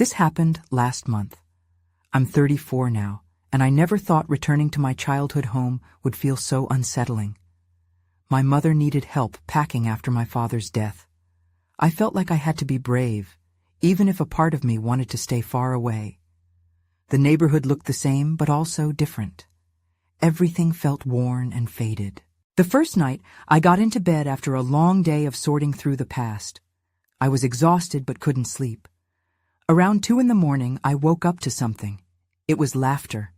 This happened last month. I'm 34 now, and I never thought returning to my childhood home would feel so unsettling. My mother needed help packing after my father's death. I felt like I had to be brave, even if a part of me wanted to stay far away. The neighborhood looked the same, but also different. Everything felt worn and faded. The first night, I got into bed after a long day of sorting through the past. I was exhausted but couldn't sleep. Around 2 a.m, I woke up to something. It was laughter.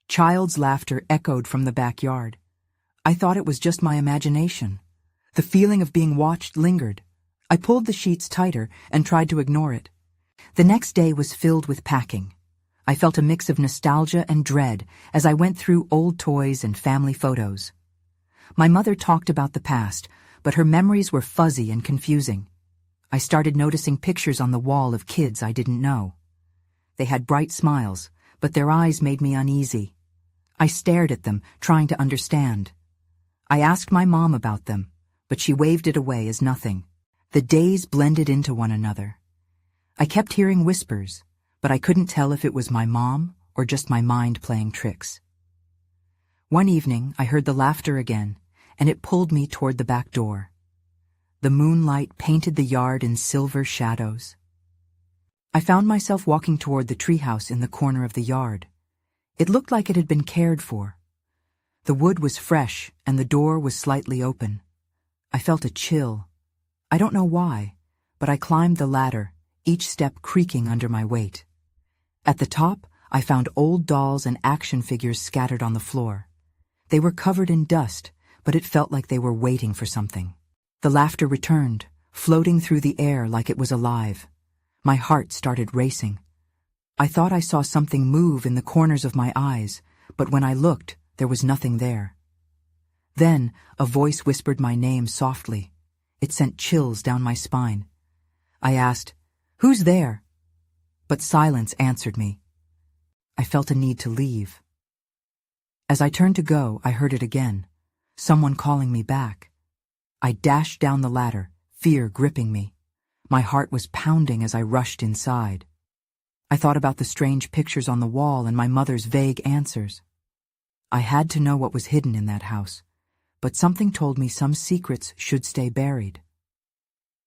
Child's laughter echoed from the backyard. I thought it was just my imagination. The feeling of being watched lingered. I pulled the sheets tighter and tried to ignore it. The next day was filled with packing. I felt a mix of nostalgia and dread as I went through old toys and family photos. My mother talked about the past, but her memories were fuzzy and confusing. I started noticing pictures on the wall of kids I didn't know. They had bright smiles, but their eyes made me uneasy. I stared at them, trying to understand. I asked my mom about them, but she waved it away as nothing. The days blended into one another. I kept hearing whispers, but I couldn't tell if it was my mom or just my mind playing tricks. One evening, I heard the laughter again, and it pulled me toward the back door. The moonlight painted the yard in silver shadows. I found myself walking toward the treehouse in the corner of the yard. It looked like it had been cared for. The wood was fresh, and the door was slightly open. I felt a chill. I don't know why, but I climbed the ladder, each step creaking under my weight. At the top, I found old dolls and action figures scattered on the floor. They were covered in dust, but it felt like they were waiting for something. The laughter returned, floating through the air like it was alive. My heart started racing. I thought I saw something move in the corners of my eyes, but when I looked, there was nothing there. Then, a voice whispered my name softly. It sent chills down my spine. I asked, "Who's there?" But silence answered me. I felt a need to leave. As I turned to go, I heard it again, someone calling me back. I dashed down the ladder, fear gripping me. My heart was pounding as I rushed inside. I thought about the strange pictures on the wall and my mother's vague answers. I had to know what was hidden in that house, but something told me some secrets should stay buried.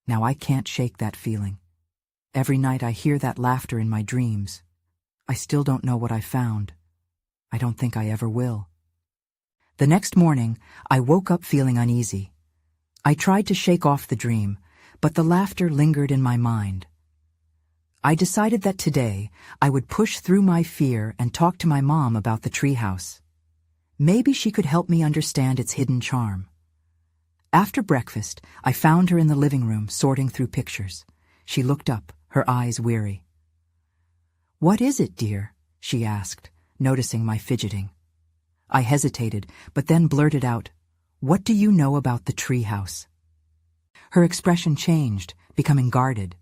Now I can't shake that feeling. Every night I hear that laughter in my dreams. I still don't know what I found. I don't think I ever will. The next morning, I woke up feeling uneasy. I tried to shake off the dream, but the laughter lingered in my mind. I decided that today I would push through my fear and talk to my mom about the treehouse. Maybe she could help me understand its hidden charm. After breakfast, I found her in the living room sorting through pictures. She looked up, her eyes weary. "What is it, dear?" she asked, noticing my fidgeting. I hesitated, but then blurted out, "What do you know about the treehouse?" Her expression changed, becoming guarded.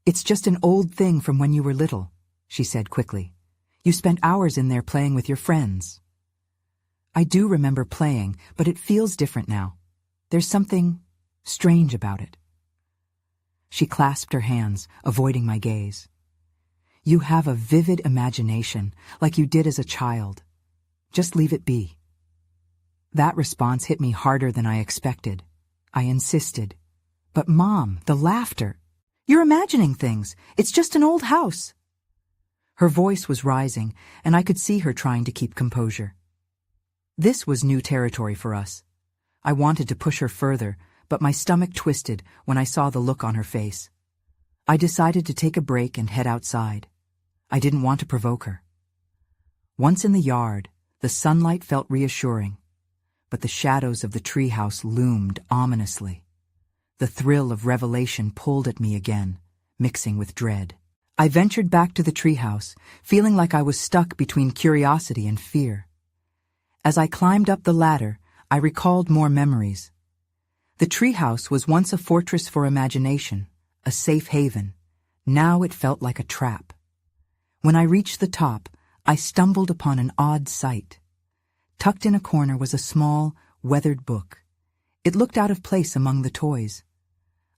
"It's just an old thing from when you were little," she said quickly. "You spent hours in there playing with your friends." "I do remember playing, but it feels different now. There's something strange about it." She clasped her hands, avoiding my gaze. "You have a vivid imagination, like you did as a child. Just leave it be." That response hit me harder than I expected. I insisted. "But Mom, the laughter. You're imagining things. It's just an old house." Her voice was rising, and I could see her trying to keep composure. This was new territory for us. I wanted to push her further, but my stomach twisted when I saw the look on her face. I decided to take a break and head outside. I didn't want to provoke her. Once in the yard, the sunlight felt reassuring, but the shadows of the treehouse loomed ominously. The thrill of revelation pulled at me again, mixing with dread. I ventured back to the treehouse, feeling like I was stuck between curiosity and fear. As I climbed up the ladder, I recalled more memories. The treehouse was once a fortress for imagination, a safe haven. Now it felt like a trap. When I reached the top, I stumbled upon an odd sight. Tucked in a corner was a small, weathered book. It looked out of place among the toys.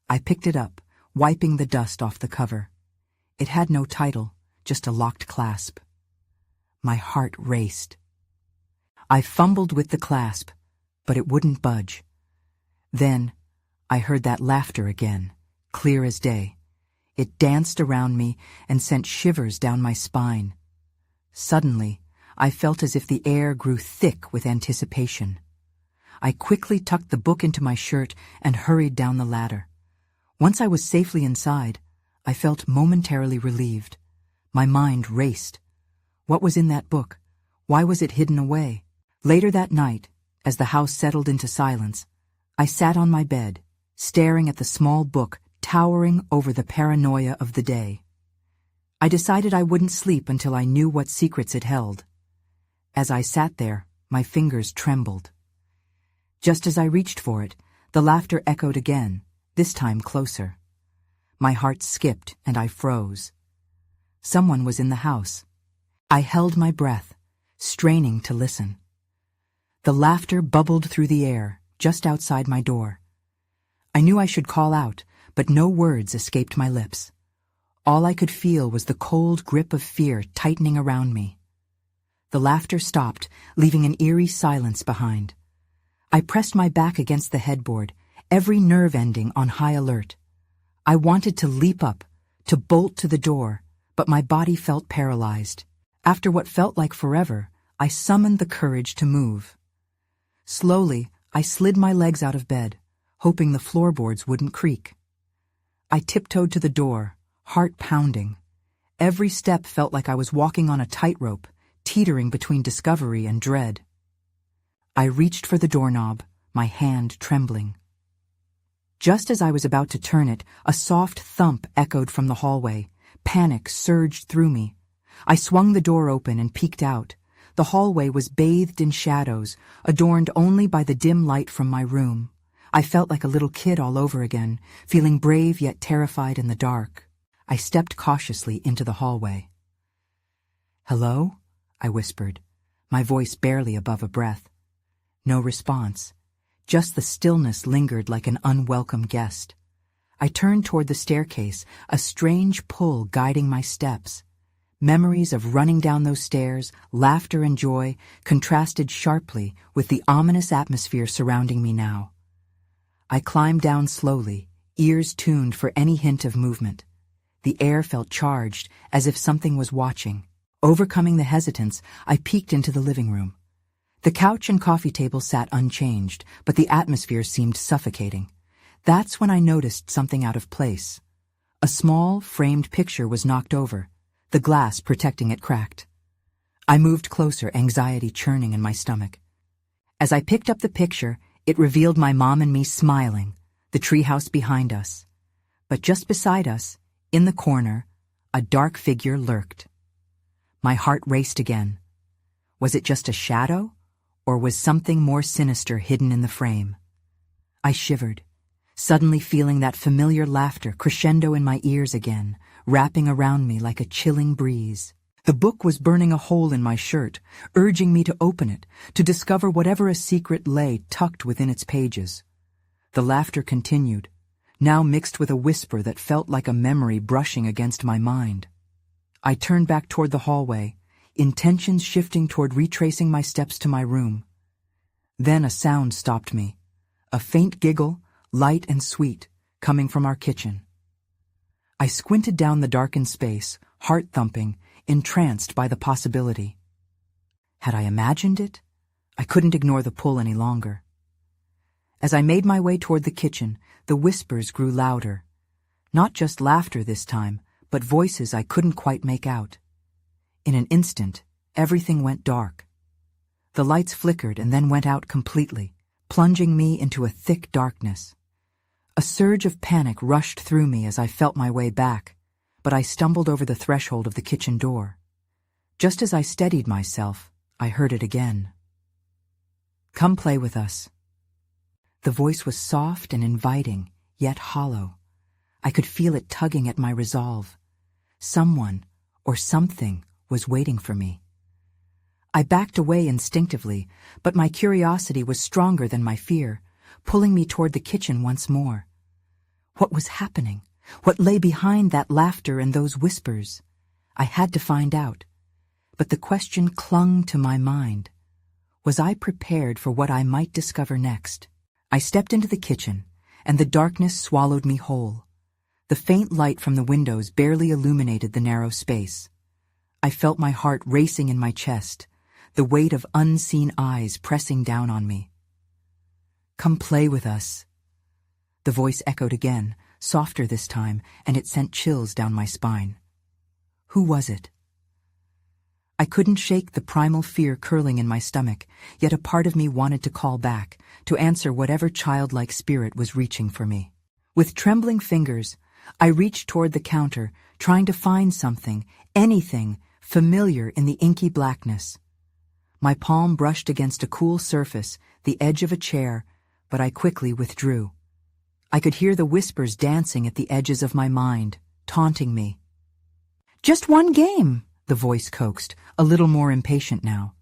I picked it up, wiping the dust off the cover. It had no title, just a locked clasp. My heart raced. I fumbled with the clasp, but it wouldn't budge. Then, I heard that laughter again, clear as day. It danced around me and sent shivers down my spine. Suddenly, I felt as if the air grew thick with anticipation. I quickly tucked the book into my shirt and hurried down the ladder. Once I was safely inside, I felt momentarily relieved. My mind raced. What was in that book? Why was it hidden away? Later that night, as the house settled into silence, I sat on my bed, staring at the small book towering over the paranoia of the day. I decided I wouldn't sleep until I knew what secrets it held. As I sat there, my fingers trembled. Just as I reached for it, the laughter echoed again, this time closer. My heart skipped and I froze. Someone was in the house. I held my breath, straining to listen. The laughter bubbled through the air, just outside my door. I knew I should call out, but no words escaped my lips. All I could feel was the cold grip of fear tightening around me. The laughter stopped, leaving an eerie silence behind. I pressed my back against the headboard, every nerve ending on high alert. I wanted to leap up, to bolt to the door, but my body felt paralyzed. After what felt like forever, I summoned the courage to move. Slowly, I slid my legs out of bed, hoping the floorboards wouldn't creak. I tiptoed to the door, heart pounding. Every step felt like I was walking on a tightrope, teetering between discovery and dread. I reached for the doorknob, my hand trembling. Just as I was about to turn it, a soft thump echoed from the hallway. Panic surged through me. I swung the door open and peeked out. The hallway was bathed in shadows, adorned only by the dim light from my room. I felt like a little kid all over again, feeling brave yet terrified in the dark. I stepped cautiously into the hallway. "Hello?" I whispered, my voice barely above a breath. No response. Just the stillness lingered like an unwelcome guest. I turned toward the staircase, a strange pull guiding my steps. Memories of running down those stairs, laughter and joy, contrasted sharply with the ominous atmosphere surrounding me now. I climbed down slowly, ears tuned for any hint of movement. The air felt charged, as if something was watching. Overcoming the hesitance, I peeked into the living room. The couch and coffee table sat unchanged, but the atmosphere seemed suffocating. That's when I noticed something out of place. A small, framed picture was knocked over, the glass protecting it cracked. I moved closer, anxiety churning in my stomach. As I picked up the picture, it revealed my mom and me smiling, the treehouse behind us. But just beside us, in the corner, a dark figure lurked. My heart raced again. Was it just a shadow, or was something more sinister hidden in the frame? I shivered, suddenly feeling that familiar laughter crescendo in my ears again, wrapping around me like a chilling breeze. The book was burning a hole in my shirt, urging me to open it, to discover whatever a secret lay tucked within its pages. The laughter continued, now mixed with a whisper that felt like a memory brushing against my mind. I turned back toward the hallway, intentions shifting toward retracing my steps to my room. Then a sound stopped me, a faint giggle, light and sweet, coming from our kitchen. I squinted down the darkened space, heart thumping, entranced by the possibility. Had I imagined it? I couldn't ignore the pull any longer. As I made my way toward the kitchen, the whispers grew louder. Not just laughter this time, but voices I couldn't quite make out. In an instant, everything went dark. The lights flickered and then went out completely, plunging me into a thick darkness. A surge of panic rushed through me as I felt my way back, but I stumbled over the threshold of the kitchen door. Just as I steadied myself, I heard it again. "Come play with us." The voice was soft and inviting, yet hollow. I could feel it tugging at my resolve. Someone, or something, was waiting for me. I backed away instinctively, but my curiosity was stronger than my fear, pulling me toward the kitchen once more. What was happening? What lay behind that laughter and those whispers? I had to find out. But the question clung to my mind. Was I prepared for what I might discover next? I stepped into the kitchen, and the darkness swallowed me whole. The faint light from the windows barely illuminated the narrow space. I felt my heart racing in my chest, the weight of unseen eyes pressing down on me. "Come play with us." The voice echoed again, softer this time, and it sent chills down my spine. Who was it? I couldn't shake the primal fear curling in my stomach, yet a part of me wanted to call back, to answer whatever childlike spirit was reaching for me. With trembling fingers, I reached toward the counter, trying to find something, anything, familiar in the inky blackness. My palm brushed against a cool surface, the edge of a chair, but I quickly withdrew. I could hear the whispers dancing at the edges of my mind, taunting me. "Just one game," the voice coaxed, a little more impatient now.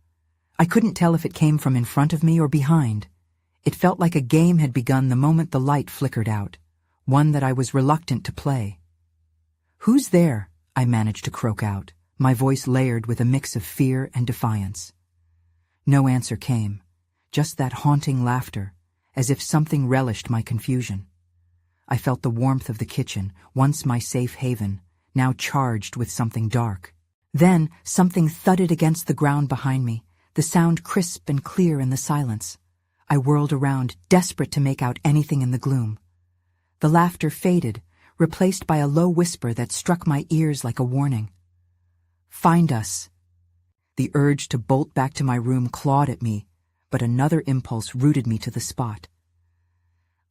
I couldn't tell if it came from in front of me or behind. It felt like a game had begun the moment the light flickered out, one that I was reluctant to play. "Who's there?" I managed to croak out, my voice layered with a mix of fear and defiance. No answer came, just that haunting laughter, as if something relished my confusion. I felt the warmth of the kitchen, once my safe haven, now charged with something dark. Then something thudded against the ground behind me, the sound crisp and clear in the silence. I whirled around, desperate to make out anything in the gloom. The laughter faded, replaced by a low whisper that struck my ears like a warning. "Find us." The urge to bolt back to my room clawed at me, but another impulse rooted me to the spot.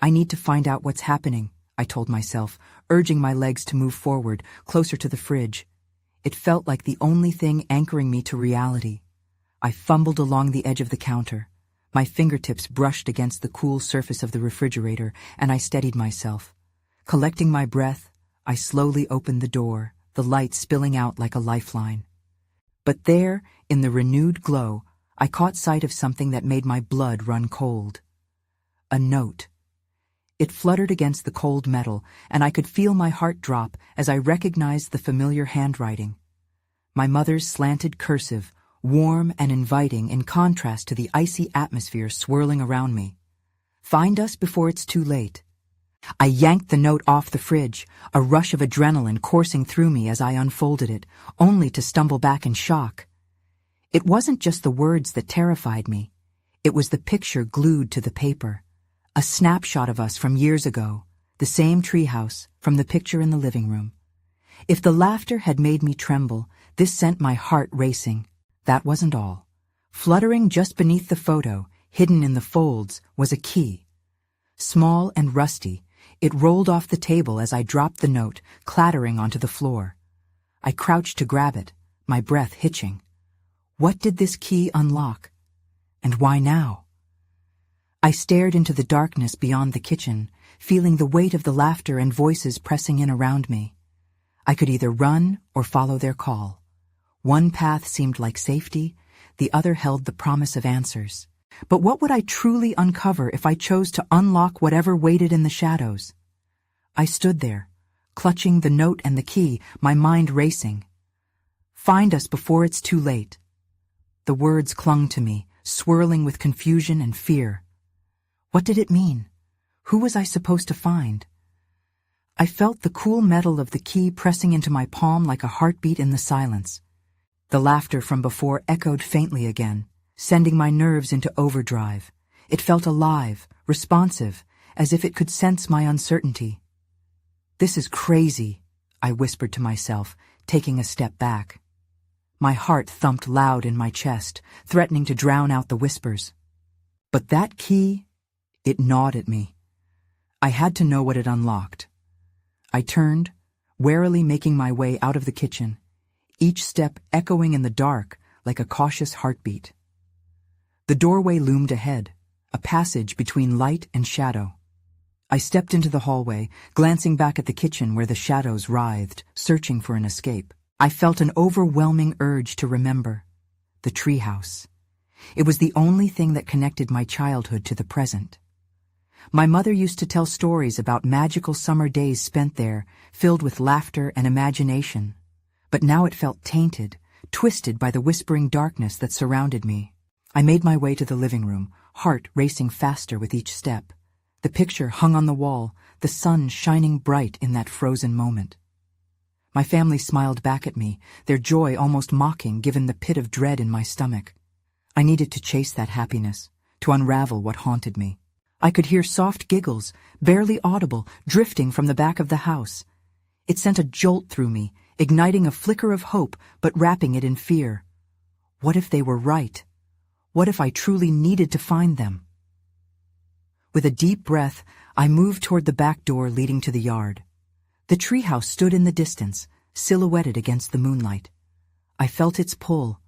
"I need to find out what's happening," I told myself, urging my legs to move forward, closer to the fridge. It felt like the only thing anchoring me to reality. I fumbled along the edge of the counter. My fingertips brushed against the cool surface of the refrigerator, and I steadied myself. Collecting my breath, I slowly opened the door, the light spilling out like a lifeline. But there, in the renewed glow, I caught sight of something that made my blood run cold. A note. It fluttered against the cold metal, and I could feel my heart drop as I recognized the familiar handwriting. My mother's slanted cursive, warm and inviting in contrast to the icy atmosphere swirling around me. "Find us before it's too late." I yanked the note off the fridge, a rush of adrenaline coursing through me as I unfolded it, only to stumble back in shock. It wasn't just the words that terrified me. It was the picture glued to the paper. A snapshot of us from years ago, the same treehouse from the picture in the living room. If the laughter had made me tremble, this sent my heart racing. That wasn't all. Fluttering just beneath the photo, hidden in the folds, was a key. Small and rusty, it rolled off the table as I dropped the note, clattering onto the floor. I crouched to grab it, my breath hitching. What did this key unlock? And why now? I stared into the darkness beyond the kitchen, feeling the weight of the laughter and voices pressing in around me. I could either run or follow their call. One path seemed like safety, the other held the promise of answers. But what would I truly uncover if I chose to unlock whatever waited in the shadows? I stood there, clutching the note and the key, my mind racing. "Find us before it's too late." The words clung to me, swirling with confusion and fear. What did it mean? Who was I supposed to find? I felt the cool metal of the key pressing into my palm like a heartbeat in the silence. The laughter from before echoed faintly again, sending my nerves into overdrive. It felt alive, responsive, as if it could sense my uncertainty. "This is crazy," I whispered to myself, taking a step back. My heart thumped loud in my chest, threatening to drown out the whispers. But that key, it gnawed at me. I had to know what it unlocked. I turned, warily making my way out of the kitchen, each step echoing in the dark like a cautious heartbeat. The doorway loomed ahead, a passage between light and shadow. I stepped into the hallway, glancing back at the kitchen where the shadows writhed, searching for an escape. I felt an overwhelming urge to remember. The treehouse. It was the only thing that connected my childhood to the present. My mother used to tell stories about magical summer days spent there, filled with laughter and imagination. But now it felt tainted, twisted by the whispering darkness that surrounded me. I made my way to the living room, heart racing faster with each step. The picture hung on the wall, the sun shining bright in that frozen moment. My family smiled back at me, their joy almost mocking given the pit of dread in my stomach. I needed to chase that happiness, to unravel what haunted me. I could hear soft giggles, barely audible, drifting from the back of the house. It sent a jolt through me, igniting a flicker of hope, but wrapping it in fear. What if they were right? What if I truly needed to find them? With a deep breath, I moved toward the back door leading to the yard. The treehouse stood in the distance, silhouetted against the moonlight. I felt its pull,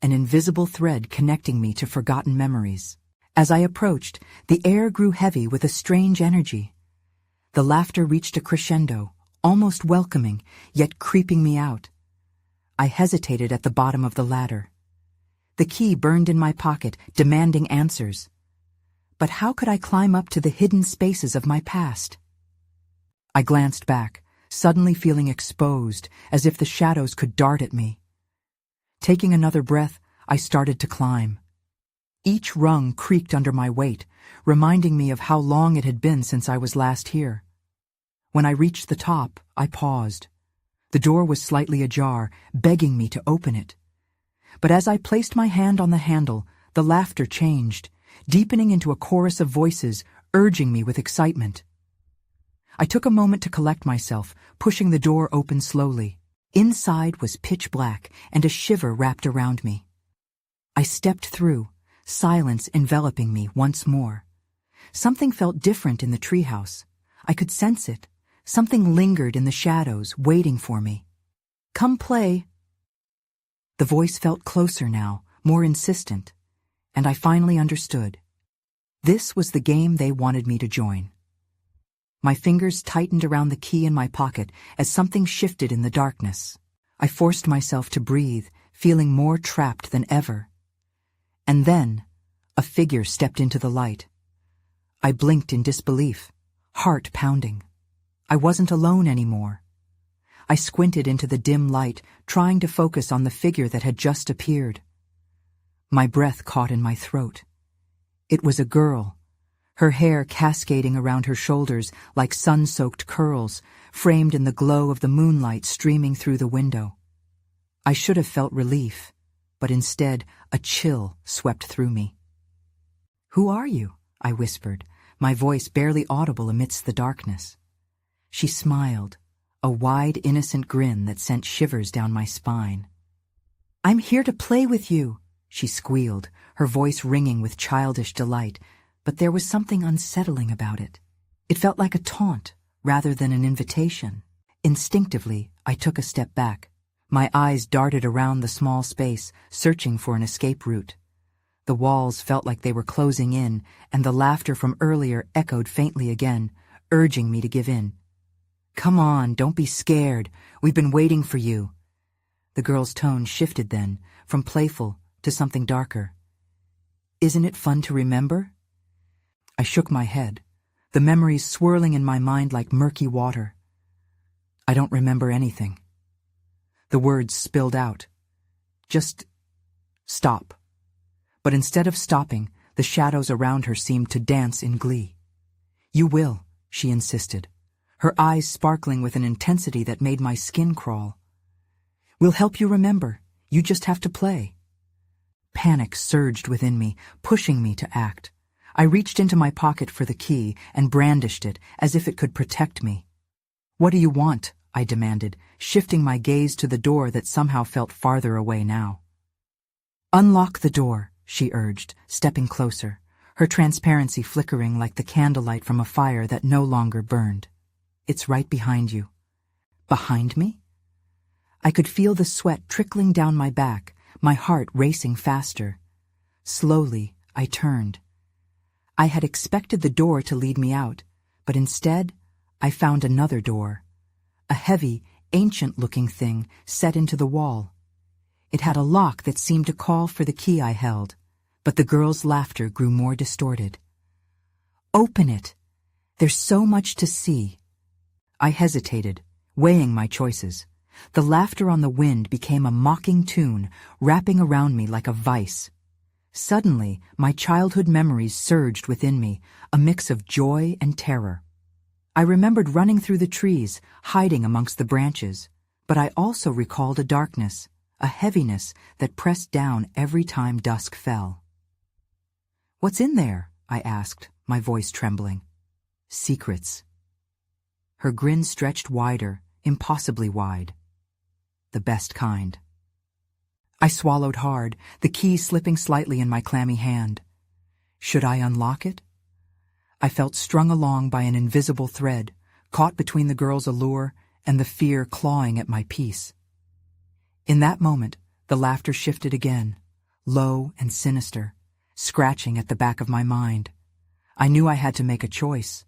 an invisible thread connecting me to forgotten memories. As I approached, the air grew heavy with a strange energy. The laughter reached a crescendo, almost welcoming, yet creeping me out. I hesitated at the bottom of the ladder. The key burned in my pocket, demanding answers. But how could I climb up to the hidden spaces of my past? I glanced back, suddenly feeling exposed, as if the shadows could dart at me. Taking another breath, I started to climb. Each rung creaked under my weight, reminding me of how long it had been since I was last here. When I reached the top, I paused. The door was slightly ajar, begging me to open it. But as I placed my hand on the handle, the laughter changed, deepening into a chorus of voices, urging me with excitement. I took a moment to collect myself, pushing the door open slowly. Inside was pitch black, and a shiver wrapped around me. I stepped through, silence enveloping me once more. Something felt different in the treehouse. I could sense it. Something lingered in the shadows, waiting for me. "Come play." The voice felt closer now, more insistent, and I finally understood. This was the game they wanted me to join. My fingers tightened around the key in my pocket as something shifted in the darkness. I forced myself to breathe, feeling more trapped than ever. And then, a figure stepped into the light. I blinked in disbelief, heart pounding. I wasn't alone anymore. I squinted into the dim light, trying to focus on the figure that had just appeared. My breath caught in my throat. It was a girl, her hair cascading around her shoulders like sun-soaked curls, framed in the glow of the moonlight streaming through the window. I should have felt relief, but instead a chill swept through me. "Who are you?" I whispered, my voice barely audible amidst the darkness. She smiled, a wide, innocent grin that sent shivers down my spine. "I'm here to play with you," she squealed, her voice ringing with childish delight, but there was something unsettling about it. It felt like a taunt, rather than an invitation. Instinctively, I took a step back. My eyes darted around the small space, searching for an escape route. The walls felt like they were closing in, and the laughter from earlier echoed faintly again, urging me to give in. "Come on, don't be scared. We've been waiting for you." The girl's tone shifted then, from playful to something darker. "Isn't it fun to remember?" I shook my head, the memories swirling in my mind like murky water. "I don't remember anything." The words spilled out. "Just stop." But instead of stopping, the shadows around her seemed to dance in glee. "You will," she insisted, her eyes sparkling with an intensity that made my skin crawl. "We'll help you remember. You just have to play." Panic surged within me, pushing me to act. I reached into my pocket for the key and brandished it as if it could protect me. "What do you want?" I demanded, shifting my gaze to the door that somehow felt farther away now. "Unlock the door," she urged, stepping closer, her transparency flickering like the candlelight from a fire that no longer burned. "It's right behind you." "Behind me?" I could feel the sweat trickling down my back, my heart racing faster. Slowly, I turned. I had expected the door to lead me out, but instead, I found another door. A heavy, ancient-looking thing set into the wall. It had a lock that seemed to call for the key I held, but the girl's laughter grew more distorted. "Open it," There's so much to see. I hesitated, weighing my choices. The laughter on the wind became a mocking tune, wrapping around me like a vice. Suddenly, my childhood memories surged within me, a mix of joy and terror. I remembered running through the trees, hiding amongst the branches, but I also recalled a darkness, a heaviness that pressed down every time dusk fell. "What's in there?" I asked, my voice trembling. "Secrets." Her grin stretched wider, impossibly wide. The best kind. I swallowed hard, the key slipping slightly in my clammy hand. Should I unlock it? I felt strung along by an invisible thread, caught between the girl's allure and the fear clawing at my peace. In that moment, the laughter shifted again, low and sinister, scratching at the back of my mind. I knew I had to make a choice,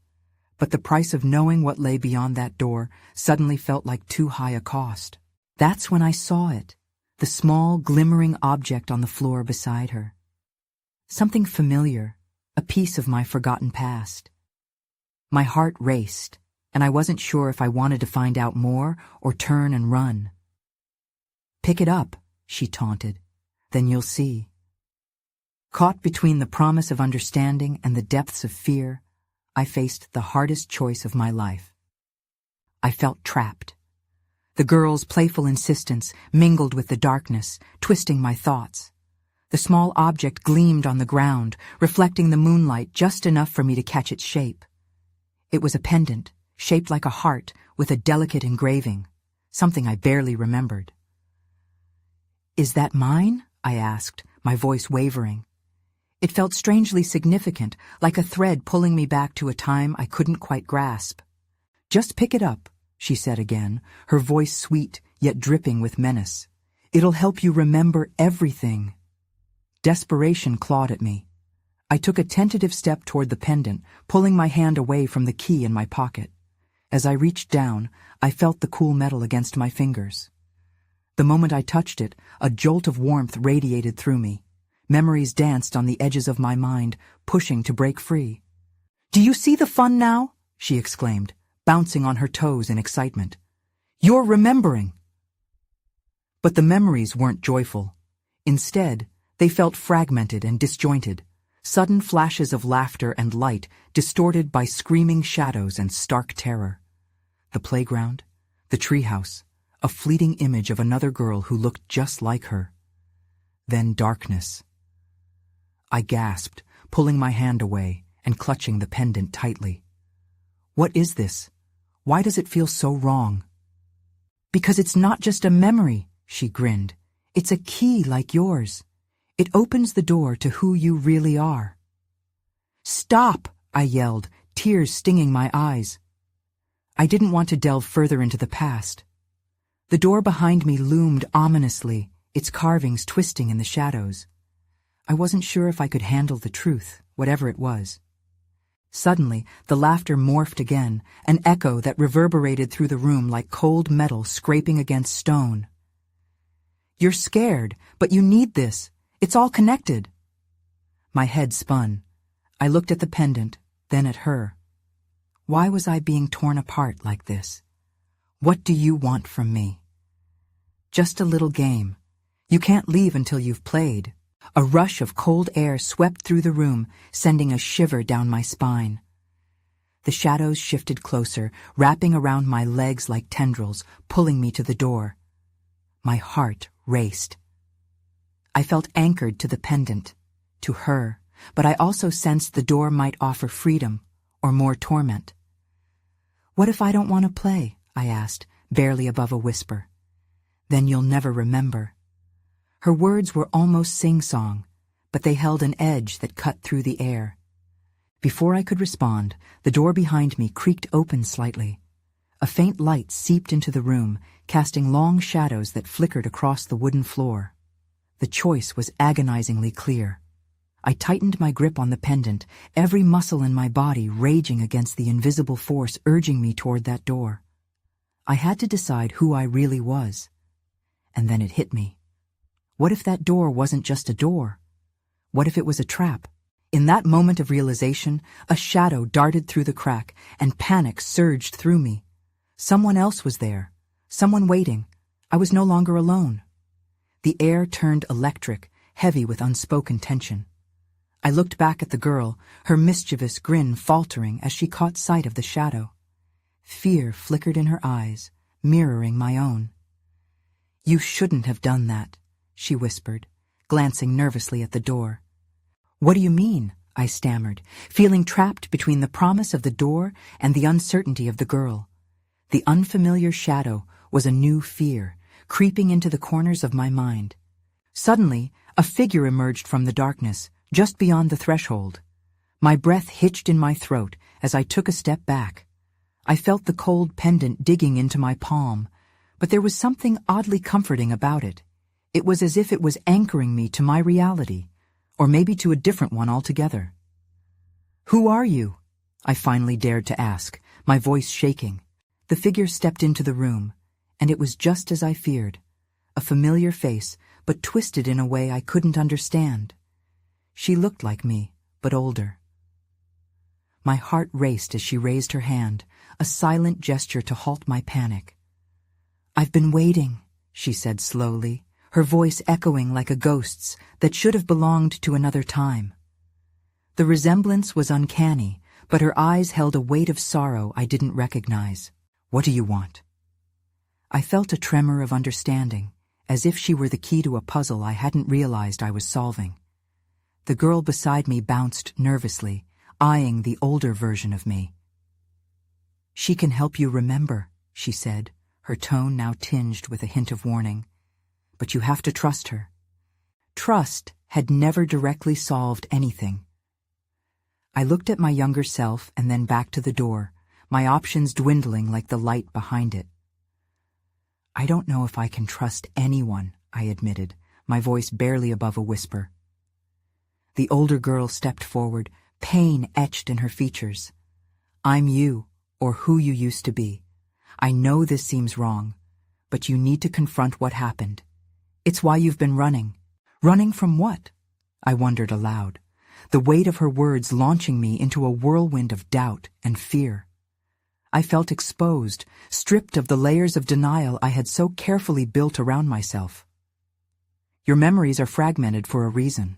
but the price of knowing what lay beyond that door suddenly felt like too high a cost. That's when I saw it, the small, glimmering object on the floor beside her. Something familiar, a piece of my forgotten past. My heart raced, and I wasn't sure if I wanted to find out more or turn and run. "Pick it up," she taunted. "Then you'll see." Caught between the promise of understanding and the depths of fear, I faced the hardest choice of my life. I felt trapped. The girl's playful insistence mingled with the darkness, twisting my thoughts. The small object gleamed on the ground, reflecting the moonlight just enough for me to catch its shape. It was a pendant, shaped like a heart, with a delicate engraving, something I barely remembered. "Is that mine?" I asked, my voice wavering. It felt strangely significant, like a thread pulling me back to a time I couldn't quite grasp. "Just pick it up," she said again, her voice sweet yet dripping with menace. "It'll help you remember everything." Desperation clawed at me. I took a tentative step toward the pendant, pulling my hand away from the key in my pocket. As I reached down, I felt the cool metal against my fingers. The moment I touched it, a jolt of warmth radiated through me. Memories danced on the edges of my mind, pushing to break free. "Do you see the fun now?" she exclaimed, bouncing on her toes in excitement. "You're remembering." But the memories weren't joyful. Instead, they felt fragmented and disjointed, sudden flashes of laughter and light distorted by screaming shadows and stark terror. The playground, the treehouse, a fleeting image of another girl who looked just like her. Then darkness. I gasped, pulling my hand away and clutching the pendant tightly. "What is this? Why does it feel so wrong?" "Because it's not just a memory," she grinned. "It's a key like yours. It opens the door to who you really are." "Stop!" I yelled, tears stinging my eyes. I didn't want to delve further into the past. The door behind me loomed ominously, its carvings twisting in the shadows. I wasn't sure if I could handle the truth, whatever it was. Suddenly, the laughter morphed again, an echo that reverberated through the room like cold metal scraping against stone. "You're scared, but you need this. It's all connected." My head spun. I looked at the pendant, then at her. Why was I being torn apart like this? "What do you want from me?" "Just a little game. You can't leave until you've played." A rush of cold air swept through the room, sending a shiver down my spine. The shadows shifted closer, wrapping around my legs like tendrils, pulling me to the door. My heart raced. I felt anchored to the pendant, to her, but I also sensed the door might offer freedom, or more torment. "What if I don't want to play?" I asked, barely above a whisper. "Then you'll never remember." Her words were almost sing-song, but they held an edge that cut through the air. Before I could respond, the door behind me creaked open slightly. A faint light seeped into the room, casting long shadows that flickered across the wooden floor. The choice was agonizingly clear. I tightened my grip on the pendant, every muscle in my body raging against the invisible force urging me toward that door. I had to decide who I really was. And then it hit me. What if that door wasn't just a door? What if it was a trap? In that moment of realization, a shadow darted through the crack, and panic surged through me. Someone else was there. Someone waiting. I was no longer alone. The air turned electric, heavy with unspoken tension. I looked back at the girl, her mischievous grin faltering as she caught sight of the shadow. Fear flickered in her eyes, mirroring my own. "You shouldn't have done that," she whispered, glancing nervously at the door. "What do you mean?" I stammered, feeling trapped between the promise of the door and the uncertainty of the girl. The unfamiliar shadow was a new fear, creeping into the corners of my mind. Suddenly, a figure emerged from the darkness, just beyond the threshold. My breath hitched in my throat as I took a step back. I felt the cold pendant digging into my palm, but there was something oddly comforting about it. It was as if it was anchoring me to my reality, or maybe to a different one altogether. "Who are you?" I finally dared to ask, my voice shaking. The figure stepped into the room, and it was just as I feared. A familiar face, but twisted in a way I couldn't understand. She looked like me, but older. My heart raced as she raised her hand, a silent gesture to halt my panic. "I've been waiting," she said slowly, her voice echoing like a ghost's that should have belonged to another time. The resemblance was uncanny, but her eyes held a weight of sorrow I didn't recognize. "What do you want?" I felt a tremor of understanding, as if she were the key to a puzzle I hadn't realized I was solving. The girl beside me bounced nervously, eyeing the older version of me. "She can help you remember," she said, her tone now tinged with a hint of warning. "But you have to trust her." Trust had never directly solved anything. I looked at my younger self and then back to the door, my options dwindling like the light behind it. "I don't know if I can trust anyone," I admitted, my voice barely above a whisper. The older girl stepped forward, pain etched in her features. "I'm you, or who you used to be. I know this seems wrong, but you need to confront what happened. It's why you've been running." "Running from what?" I wondered aloud, the weight of her words launching me into a whirlwind of doubt and fear. I felt exposed, stripped of the layers of denial I had so carefully built around myself. "Your memories are fragmented for a reason.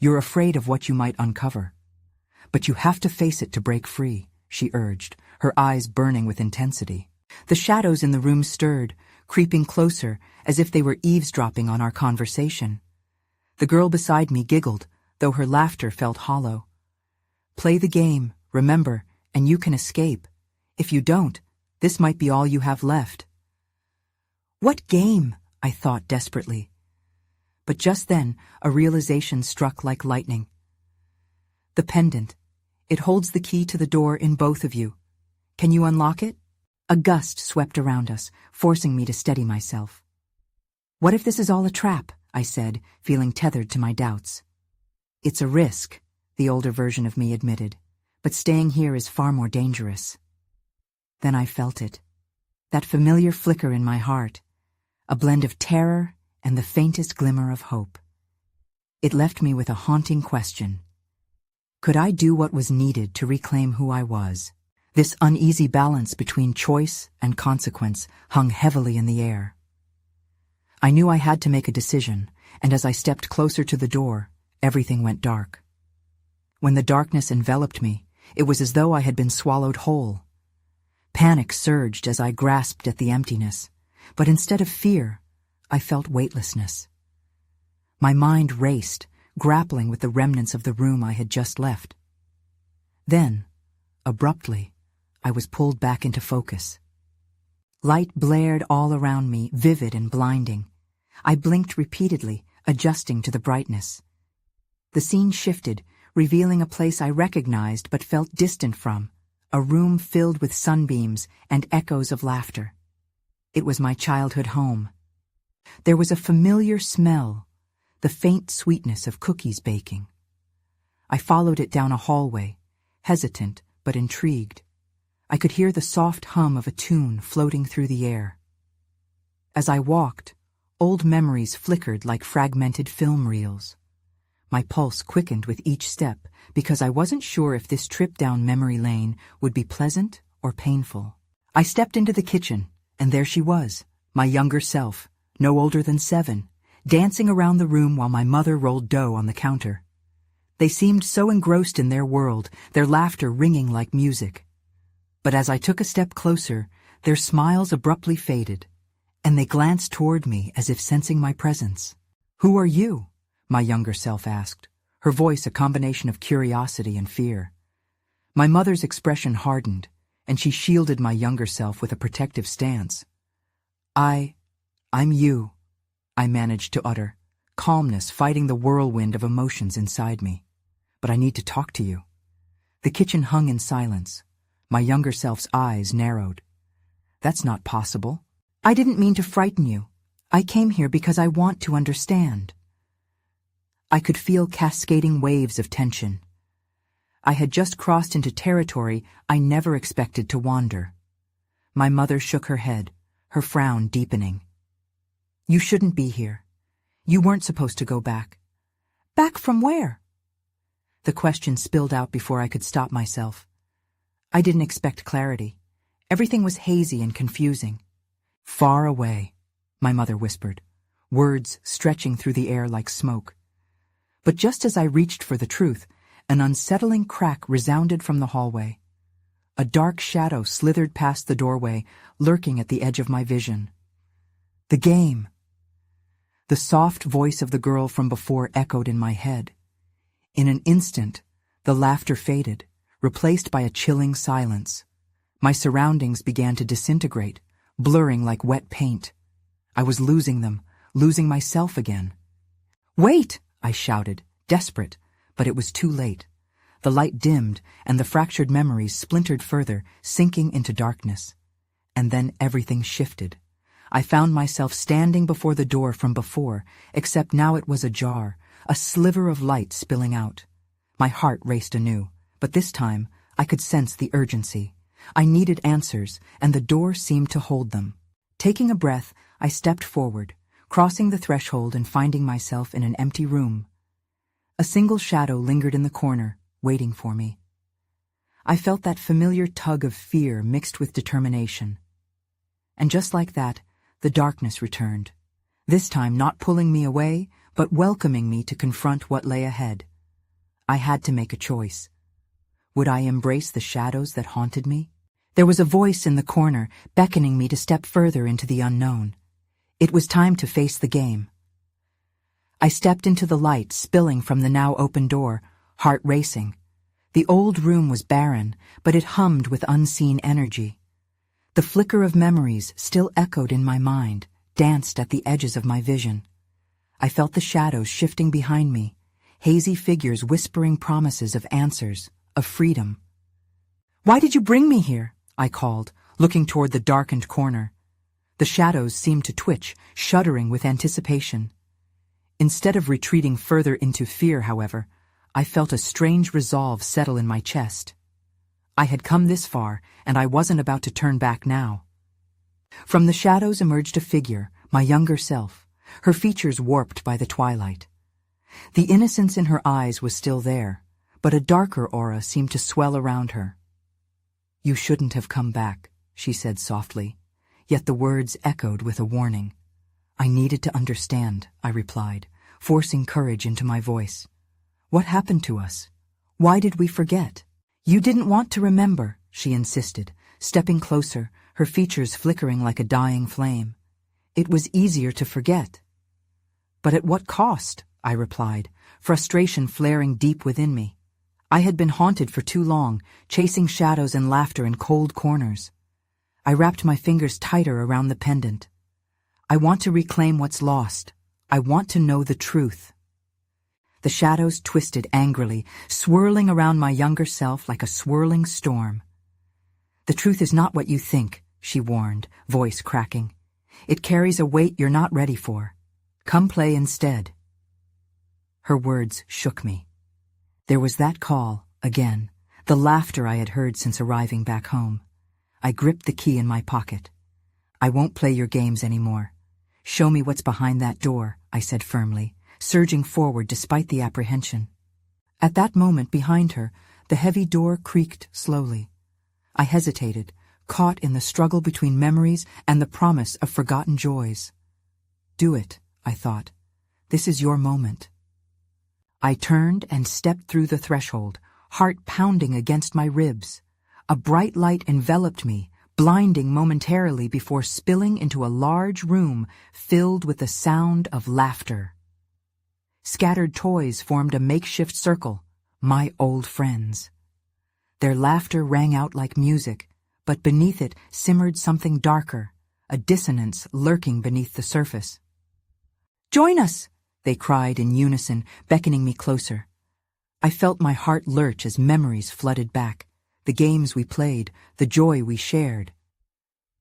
You're afraid of what you might uncover. But you have to face it to break free," she urged, her eyes burning with intensity. The shadows in the room stirred, creeping closer as if they were eavesdropping on our conversation. The girl beside me giggled, though her laughter felt hollow. "Play the game, remember, and you can escape. If you don't, this might be all you have left." "What game?" I thought desperately. But just then, a realization struck like lightning. "The pendant. It holds the key to the door in both of you. Can you unlock it?" A gust swept around us, forcing me to steady myself. "What if this is all a trap?" I said, feeling tethered to my doubts. "It's a risk," the older version of me admitted, "but staying here is far more dangerous." Then I felt it. That familiar flicker in my heart, a blend of terror and the faintest glimmer of hope. It left me with a haunting question. Could I do what was needed to reclaim who I was? This uneasy balance between choice and consequence hung heavily in the air. I knew I had to make a decision, and as I stepped closer to the door, everything went dark. When the darkness enveloped me, it was as though I had been swallowed whole. Panic surged as I grasped at the emptiness, but instead of fear, I felt weightlessness. My mind raced, grappling with the remnants of the room I had just left. Then, abruptly, I was pulled back into focus. Light blared all around me, vivid and blinding. I blinked repeatedly, adjusting to the brightness. The scene shifted, revealing a place I recognized but felt distant from, a room filled with sunbeams and echoes of laughter. It was my childhood home. There was a familiar smell, the faint sweetness of cookies baking. I followed it down a hallway, hesitant but intrigued. I could hear the soft hum of a tune floating through the air. As I walked, old memories flickered like fragmented film reels. My pulse quickened with each step because I wasn't sure if this trip down memory lane would be pleasant or painful. I stepped into the kitchen, and there she was, my younger self, no older than 7, dancing around the room while my mother rolled dough on the counter. They seemed so engrossed in their world, their laughter ringing like music. But as I took a step closer, their smiles abruptly faded, and they glanced toward me as if sensing my presence. "Who are you?" my younger self asked, her voice a combination of curiosity and fear. My mother's expression hardened, and she shielded my younger self with a protective stance. I'm you," I managed to utter, calmness fighting the whirlwind of emotions inside me. "But I need to talk to you." The kitchen hung in silence. My younger self's eyes narrowed. "That's not possible. I didn't mean to frighten you. I came here because I want to understand." I could feel cascading waves of tension. I had just crossed into territory I never expected to wander. My mother shook her head, her frown deepening. "You shouldn't be here. You weren't supposed to go back." "Back from where?" The question spilled out before I could stop myself. I didn't expect clarity. Everything was hazy and confusing. "Far away," my mother whispered, words stretching through the air like smoke. But just as I reached for the truth, an unsettling crack resounded from the hallway. A dark shadow slithered past the doorway, lurking at the edge of my vision. "The game." The soft voice of the girl from before echoed in my head. In an instant, the laughter faded, replaced by a chilling silence. My surroundings began to disintegrate, blurring like wet paint. I was losing them, losing myself again. "Wait!" I shouted, desperate, but it was too late. The light dimmed, and the fractured memories splintered further, sinking into darkness. And then everything shifted. I found myself standing before the door from before, except now it was ajar, a sliver of light spilling out. My heart raced anew, but this time I could sense the urgency. I needed answers, and the door seemed to hold them. Taking a breath, I stepped forward, crossing the threshold and finding myself in an empty room. A single shadow lingered in the corner, waiting for me. I felt that familiar tug of fear mixed with determination. And just like that, the darkness returned, this time not pulling me away, but welcoming me to confront what lay ahead. I had to make a choice. Would I embrace the shadows that haunted me? There was a voice in the corner, beckoning me to step further into the unknown. It was time to face the game. I stepped into the light spilling from the now open door, heart racing. The old room was barren, but it hummed with unseen energy. The flicker of memories still echoed in my mind, danced at the edges of my vision. I felt the shadows shifting behind me, hazy figures whispering promises of answers, of freedom. "Why did you bring me here?" I called, looking toward the darkened corner. The shadows seemed to twitch, shuddering with anticipation. Instead of retreating further into fear, however, I felt a strange resolve settle in my chest. I had come this far, and I wasn't about to turn back now. From the shadows emerged a figure, my younger self, her features warped by the twilight. The innocence in her eyes was still there, but a darker aura seemed to swell around her. "You shouldn't have come back," she said softly, yet the words echoed with a warning. "I needed to understand," I replied, forcing courage into my voice. "What happened to us? Why did we forget?" "You didn't want to remember," she insisted, stepping closer, her features flickering like a dying flame. "It was easier to forget." "But at what cost?" I replied, frustration flaring deep within me. I had been haunted for too long, chasing shadows and laughter in cold corners. I wrapped my fingers tighter around the pendant. "I want to reclaim what's lost. I want to know the truth." The shadows twisted angrily, swirling around my younger self like a swirling storm. "The truth is not what you think," she warned, voice cracking. "It carries a weight you're not ready for. Come play instead." Her words shook me. There was that call, again, the laughter I had heard since arriving back home. I gripped the key in my pocket. "I won't play your games anymore. Show me what's behind that door," I said firmly, surging forward despite the apprehension. At that moment behind her, the heavy door creaked slowly. I hesitated, caught in the struggle between memories and the promise of forgotten joys. Do it, I thought. This is your moment. I turned and stepped through the threshold, heart pounding against my ribs. A bright light enveloped me, blinding momentarily before spilling into a large room filled with the sound of laughter. Scattered toys formed a makeshift circle, my old friends. Their laughter rang out like music, but beneath it simmered something darker, a dissonance lurking beneath the surface. "Join us!" they cried in unison, beckoning me closer. I felt my heart lurch as memories flooded back, the games we played, the joy we shared.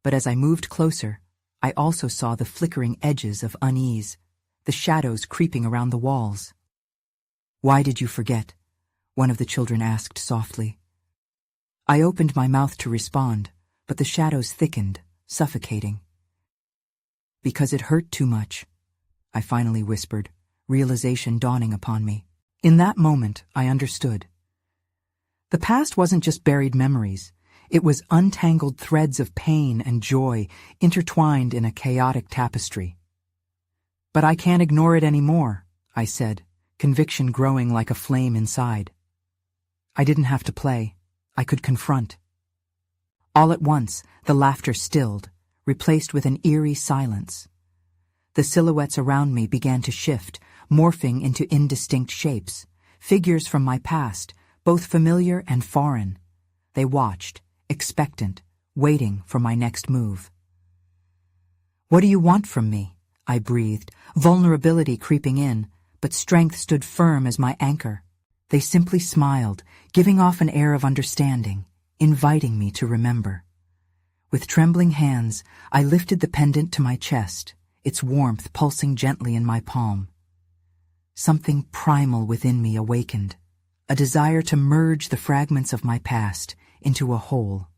But as I moved closer, I also saw the flickering edges of unease, the shadows creeping around the walls. "Why did you forget?" one of the children asked softly. I opened my mouth to respond, but the shadows thickened, suffocating. "Because it hurt too much," I finally whispered, realization dawning upon me. In that moment, I understood. The past wasn't just buried memories. It was untangled threads of pain and joy intertwined in a chaotic tapestry. "But I can't ignore it anymore," I said, conviction growing like a flame inside. I didn't have to play. I could confront. All at once, the laughter stilled, replaced with an eerie silence. The silhouettes around me began to shift, morphing into indistinct shapes, figures from my past, both familiar and foreign. They watched, expectant, waiting for my next move. "What do you want from me?" I breathed, vulnerability creeping in, but strength stood firm as my anchor. They simply smiled, giving off an air of understanding, inviting me to remember. With trembling hands, I lifted the pendant to my chest, its warmth pulsing gently in my palm. Something primal within me awakened, a desire to merge the fragments of my past into a whole.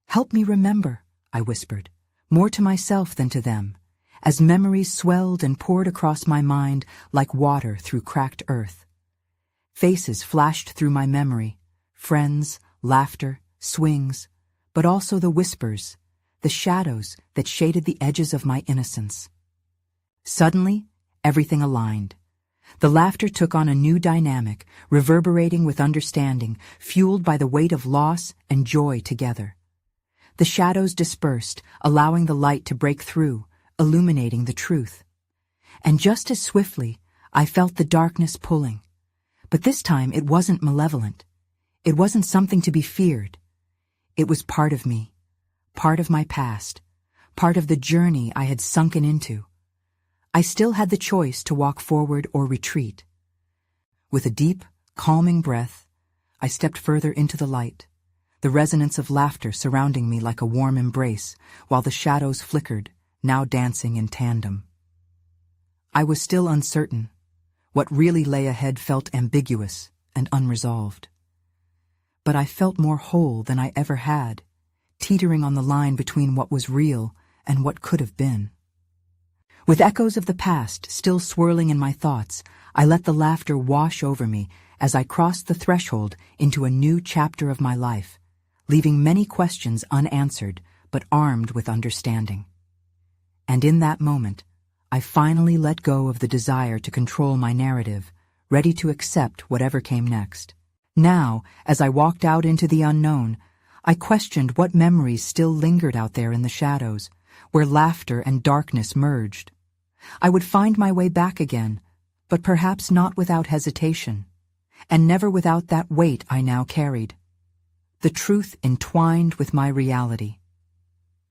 "Help me remember," I whispered, more to myself than to them, as memories swelled and poured across my mind like water through cracked earth. Faces flashed through my memory, friends, laughter, swings, but also the whispers, the shadows that shaded the edges of my innocence. Suddenly, everything aligned. The laughter took on a new dynamic, reverberating with understanding, fueled by the weight of loss and joy together. The shadows dispersed, allowing the light to break through, illuminating the truth. And just as swiftly, I felt the darkness pulling. But this time it wasn't malevolent. It wasn't something to be feared. It was part of me, part of my past, part of the journey I had sunken into. I still had the choice to walk forward or retreat. With a deep, calming breath, I stepped further into the light, the resonance of laughter surrounding me like a warm embrace, while the shadows flickered, now dancing in tandem. I was still uncertain. What really lay ahead felt ambiguous and unresolved. But I felt more whole than I ever had, teetering on the line between what was real and what could have been. With echoes of the past still swirling in my thoughts, I let the laughter wash over me as I crossed the threshold into a new chapter of my life, leaving many questions unanswered but armed with understanding. And in that moment, I finally let go of the desire to control my narrative, ready to accept whatever came next. Now, as I walked out into the unknown, I questioned what memories still lingered out there in the shadows, where laughter and darkness merged. I would find my way back again, but perhaps not without hesitation, and never without that weight I now carried. The truth entwined with my reality.